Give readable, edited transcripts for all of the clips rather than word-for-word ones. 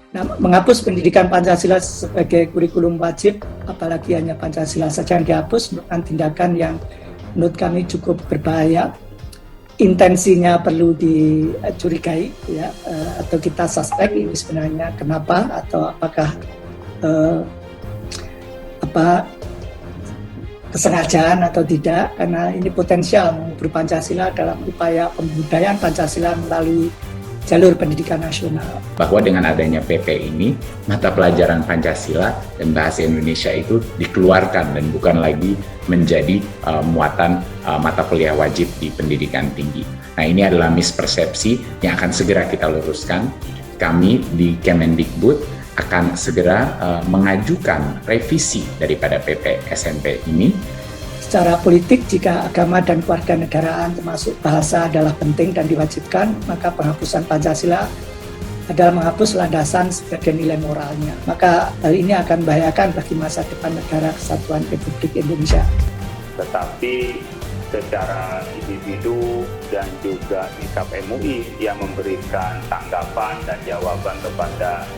Nah, menghapus pendidikan Pancasila sebagai kurikulum wajib, apalagi hanya Pancasila saja yang dihapus, merupakan tindakan yang menurut kami cukup berbahaya. Intensinya perlu dicurigai, ya, atau kita suspek ini sebenarnya kenapa, atau apakah kesengajaan atau tidak, karena ini potensial mengubur Pancasila dalam upaya pembudayaan Pancasila melalui jalur pendidikan nasional. Bahwa dengan adanya PP ini, mata pelajaran Pancasila dan bahasa Indonesia itu dikeluarkan dan bukan lagi menjadi muatan mata kuliah wajib di pendidikan tinggi. Nah, ini adalah mispersepsi yang akan segera kita luruskan. Kami di Kemendikbud akan segera mengajukan revisi daripada PP SMP ini. Secara politik, jika agama dan kewarganegaraan termasuk bahasa adalah penting dan diwajibkan, maka penghapusan Pancasila adalah menghapus landasan sebagai nilai moralnya. Maka hal ini akan membahayakan bagi masa depan negara kesatuan Republik Indonesia. Tetapi secara individu dan juga sikap MUI yang memberikan tanggapan dan jawaban kepada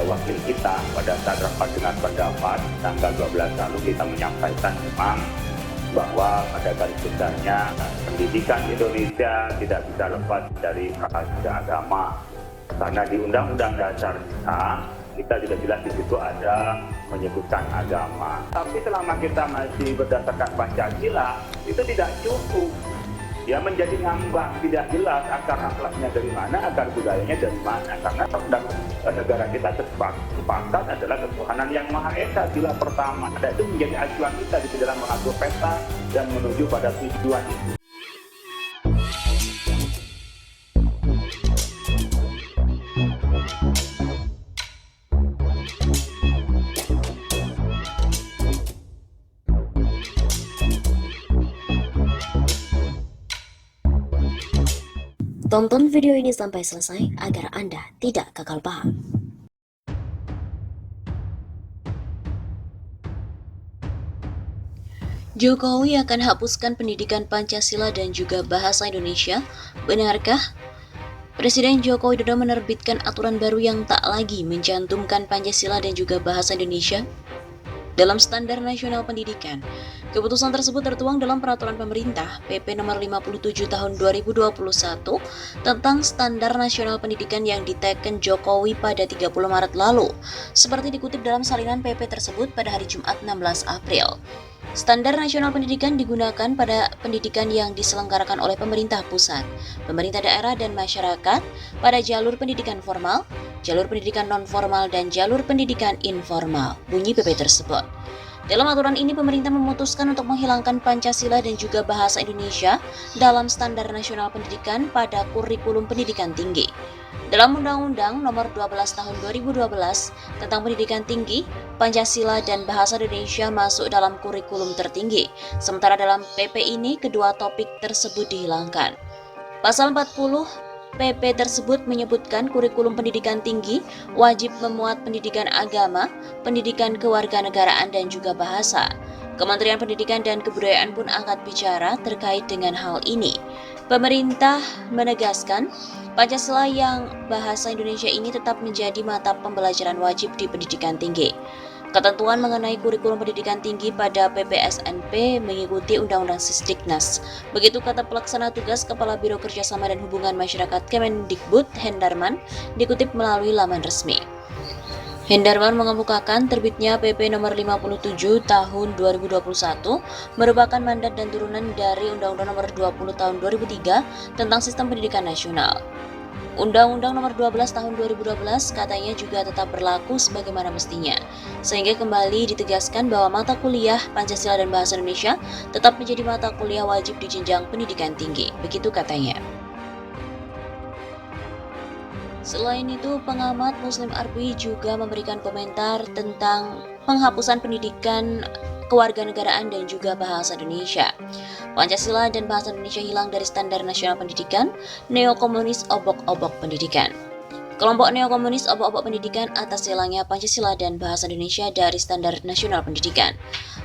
wakil kita pada saat rapat dengan pendapat tanggal 12 lalu, kita menyampaikan memang bahwa pada garis besarnya pendidikan Indonesia tidak bisa lepas dari rahasia agama, karena di Undang-Undang Dasar kita juga jelas di situ ada menyebutkan agama. Tapi selama kita masih berdasarkan Pancasila, itu tidak cukup. Ya, menjadi ngambang, tidak jelas akar akhlaknya dari mana, akar budayanya dari mana. Karena negara kita sepakat adalah ketuhanan yang Maha Esa, sila pertama. Dan itu menjadi acuan kita di dalam mengatur peta dan menuju pada tujuan itu. Tonton video ini sampai selesai agar Anda tidak gagal paham. Jokowi akan hapuskan pendidikan Pancasila dan juga bahasa Indonesia. Benarkah? Presiden Joko Widodo menerbitkan aturan baru yang tak lagi mencantumkan Pancasila dan juga bahasa Indonesia dalam Standar Nasional Pendidikan. Keputusan tersebut tertuang dalam Peraturan Pemerintah PP Nomor 57 Tahun 2021 tentang Standar Nasional Pendidikan yang diteken Jokowi pada 30 Maret lalu, seperti dikutip dalam salinan PP tersebut pada hari Jumat 16 April. Standar Nasional Pendidikan digunakan pada pendidikan yang diselenggarakan oleh pemerintah pusat, pemerintah daerah, dan masyarakat pada jalur pendidikan formal, jalur pendidikan non-formal, dan jalur pendidikan informal, bunyi PP tersebut. Dalam aturan ini, pemerintah memutuskan untuk menghilangkan Pancasila dan juga bahasa Indonesia dalam Standar Nasional Pendidikan pada kurikulum pendidikan tinggi. Dalam Undang-Undang Nomor 12 Tahun 2012 tentang Pendidikan Tinggi, Pancasila dan Bahasa Indonesia masuk dalam kurikulum tertinggi. Sementara dalam PP ini, kedua topik tersebut dihilangkan. Pasal 40 PP tersebut menyebutkan kurikulum pendidikan tinggi wajib memuat pendidikan agama, pendidikan kewarganegaraan, dan juga bahasa. Kementerian Pendidikan dan Kebudayaan pun angkat bicara terkait dengan hal ini. Pemerintah menegaskan Pancasila yang bahasa Indonesia ini tetap menjadi mata pembelajaran wajib di pendidikan tinggi. Ketentuan mengenai kurikulum pendidikan tinggi pada PPSNP mengikuti Undang-Undang Sisdiknas. Begitu kata pelaksana tugas Kepala Biro Kerjasama dan Hubungan Masyarakat Kemendikbud, Hendarman, dikutip melalui laman resmi. Hendarman mengemukakan terbitnya PP Nomor 57 Tahun 2021 merupakan mandat dan turunan dari Undang-Undang Nomor 20 Tahun 2003 tentang Sistem Pendidikan Nasional. Undang-Undang Nomor 12 Tahun 2012 katanya juga tetap berlaku sebagaimana mestinya, sehingga kembali ditegaskan bahwa mata kuliah Pancasila dan Bahasa Indonesia tetap menjadi mata kuliah wajib di jenjang pendidikan tinggi, begitu katanya. Selain itu, pengamat Muslim Arbi juga memberikan komentar tentang penghapusan pendidikan kewarganegaraan dan juga bahasa Indonesia. Pancasila dan bahasa Indonesia hilang dari Standar Nasional Pendidikan, neokomunis obok-obok pendidikan. Kelompok neokomunis obok-obok pendidikan atas hilangnya Pancasila dan bahasa Indonesia dari Standar Nasional Pendidikan.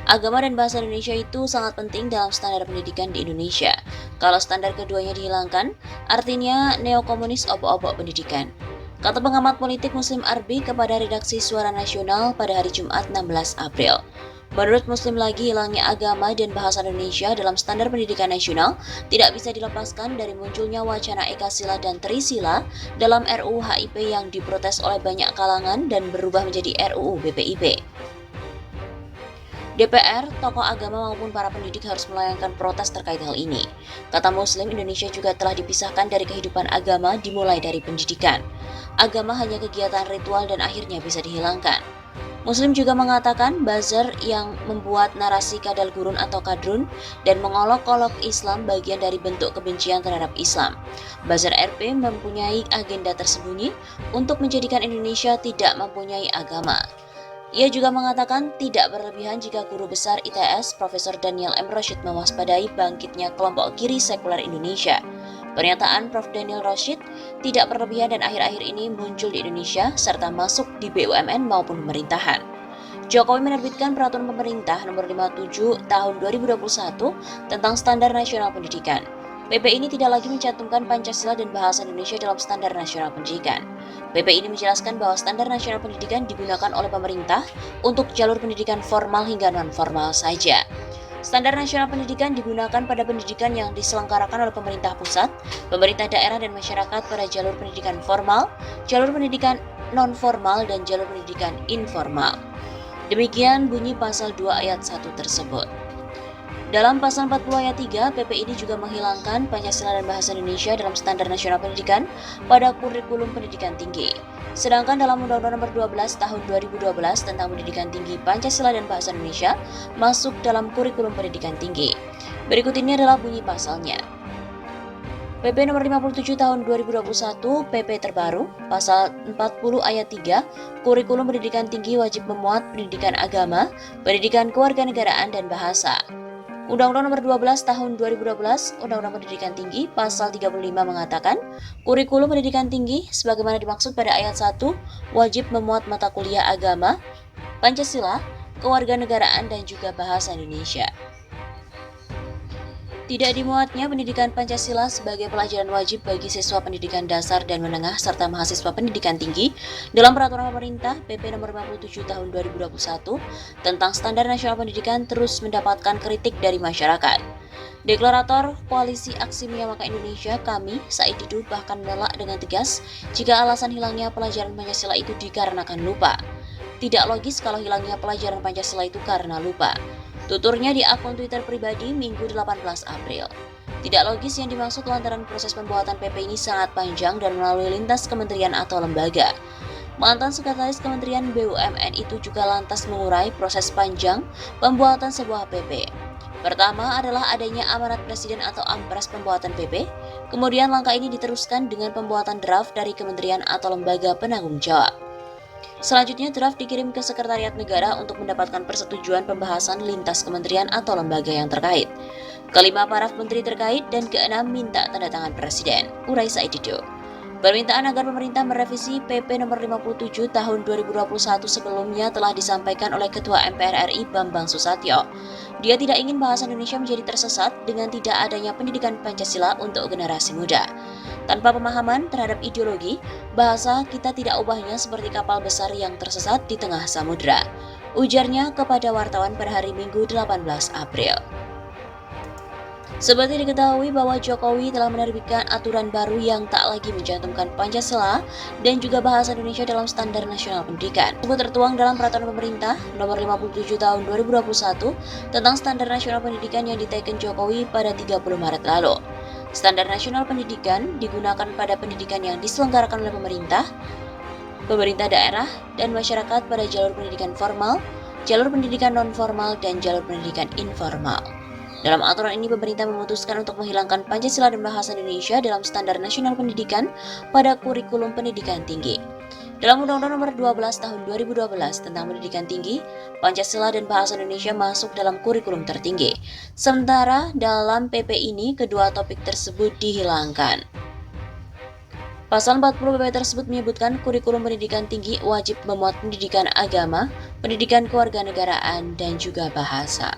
Agama dan bahasa Indonesia itu sangat penting dalam standar pendidikan di Indonesia. Kalau standar keduanya dihilangkan, artinya neokomunis obok-obok pendidikan. kata pengamat politik Muslim Arbi kepada redaksi Suara Nasional pada hari Jumat 16 April. Menurut Muslim lagi, hilangnya agama dan bahasa Indonesia dalam standar pendidikan nasional tidak bisa dilepaskan dari munculnya wacana Ekasila dan Trisila dalam RUU HIP yang diprotes oleh banyak kalangan dan berubah menjadi RUU BPIP. DPR, tokoh agama maupun para pendidik harus melayangkan protes terkait hal ini. Kata Muslim, Indonesia juga telah dipisahkan dari kehidupan agama dimulai dari pendidikan. Agama hanya kegiatan ritual dan akhirnya bisa dihilangkan. Muslim juga mengatakan buzzer yang membuat narasi kadal gurun atau kadrun dan mengolok-olok Islam bagian dari bentuk kebencian terhadap Islam. Buzzer RP mempunyai agenda tersembunyi untuk menjadikan Indonesia tidak mempunyai agama. Ia juga mengatakan tidak berlebihan jika guru besar ITS Profesor Daniel M. Rashid mewaspadai bangkitnya kelompok kiri sekuler Indonesia. Pernyataan Prof. Daniel Rashid tidak berlebihan dan akhir-akhir ini muncul di Indonesia serta masuk di BUMN maupun pemerintahan. Jokowi menerbitkan Peraturan Pemerintah Nomor 57 Tahun 2021 tentang Standar Nasional Pendidikan. PP ini tidak lagi mencantumkan Pancasila dan Bahasa Indonesia dalam Standar Nasional Pendidikan. PP ini menjelaskan bahwa Standar Nasional Pendidikan digunakan oleh pemerintah untuk jalur pendidikan formal hingga non-formal saja. Standar Nasional Pendidikan digunakan pada pendidikan yang diselenggarakan oleh pemerintah pusat, pemerintah daerah dan masyarakat pada jalur pendidikan formal, jalur pendidikan non-formal, dan jalur pendidikan informal. Demikian bunyi pasal 2 ayat 1 tersebut. Dalam pasal 40 ayat 3, PP ini juga menghilangkan Pancasila dan Bahasa Indonesia dalam Standar Nasional Pendidikan pada kurikulum pendidikan tinggi. Sedangkan dalam Undang-Undang Nomor 12 Tahun 2012 tentang Pendidikan Tinggi Pancasila dan Bahasa Indonesia masuk dalam kurikulum pendidikan tinggi. Berikut ini adalah bunyi pasalnya. PP Nomor 57 Tahun 2021 PP terbaru, Pasal 40 Ayat 3, Kurikulum Pendidikan Tinggi wajib memuat pendidikan agama, pendidikan kewarganegaraan, dan bahasa. Undang-Undang Nomor 12 Tahun 2012, Undang-Undang Pendidikan Tinggi, Pasal 35 mengatakan, kurikulum pendidikan tinggi, sebagaimana dimaksud pada ayat 1, wajib memuat mata kuliah agama, Pancasila, kewarganegaraan, dan juga bahasa Indonesia. Tidak dimuatnya pendidikan Pancasila sebagai pelajaran wajib bagi siswa pendidikan dasar dan menengah serta mahasiswa pendidikan tinggi dalam Peraturan Pemerintah PP Nomor 57 Tahun 2021 tentang Standar Nasional Pendidikan terus mendapatkan kritik dari masyarakat. Deklarator Koalisi Aksi Menyamakan Indonesia, kami, Said Didu, bahkan menolak dengan tegas jika alasan hilangnya pelajaran Pancasila itu dikarenakan lupa. Tidak logis kalau hilangnya pelajaran Pancasila itu karena lupa. Tuturnya di akun Twitter pribadi Minggu 18 April. Tidak logis yang dimaksud lantaran proses pembuatan PP ini sangat panjang dan melalui lintas kementerian atau lembaga. Mantan Sekretaris Kementerian BUMN itu juga lantas mengurai proses panjang pembuatan sebuah PP. Pertama adalah adanya amanat presiden atau ampres pembuatan PP, kemudian langkah ini diteruskan dengan pembuatan draft dari kementerian atau lembaga penanggung jawab. Selanjutnya, draft dikirim ke Sekretariat Negara untuk mendapatkan persetujuan pembahasan lintas kementerian atau lembaga yang terkait. Kelima, paraf menteri terkait, dan keenam, minta tanda tangan Presiden. Urai Said Didu. Permintaan agar pemerintah merevisi PP Nomor 57 Tahun 2021 sebelumnya telah disampaikan oleh Ketua MPR RI Bambang Susatyo. Dia tidak ingin bahasa Indonesia menjadi tersesat dengan tidak adanya pendidikan Pancasila untuk generasi muda. Tanpa pemahaman terhadap ideologi, bahasa kita tidak ubahnya seperti kapal besar yang tersesat di tengah samudera. Ujarnya kepada wartawan pada hari Minggu 18 April. Seperti diketahui bahwa Jokowi telah menerbitkan aturan baru yang tak lagi mencantumkan Pancasila dan juga bahasa Indonesia dalam Standar Nasional Pendidikan. Tersebut tertuang dalam Peraturan Pemerintah Nomor 57 Tahun 2021 tentang Standar Nasional Pendidikan yang diteken Jokowi pada 30 Maret lalu. Standar Nasional Pendidikan digunakan pada pendidikan yang diselenggarakan oleh pemerintah daerah, dan masyarakat pada jalur pendidikan formal, jalur pendidikan non-formal, dan jalur pendidikan informal. Dalam aturan ini, pemerintah memutuskan untuk menghilangkan Pancasila dan Bahasa Indonesia dalam Standar Nasional Pendidikan pada kurikulum pendidikan tinggi. Dalam Undang-Undang Nomor 12 Tahun 2012 tentang Pendidikan Tinggi, Pancasila dan Bahasa Indonesia masuk dalam kurikulum tertinggi. Sementara dalam PP ini, kedua topik tersebut dihilangkan. Pasal 40 PP tersebut menyebutkan kurikulum pendidikan tinggi wajib memuat pendidikan agama, pendidikan kewarganegaraan, dan juga bahasa.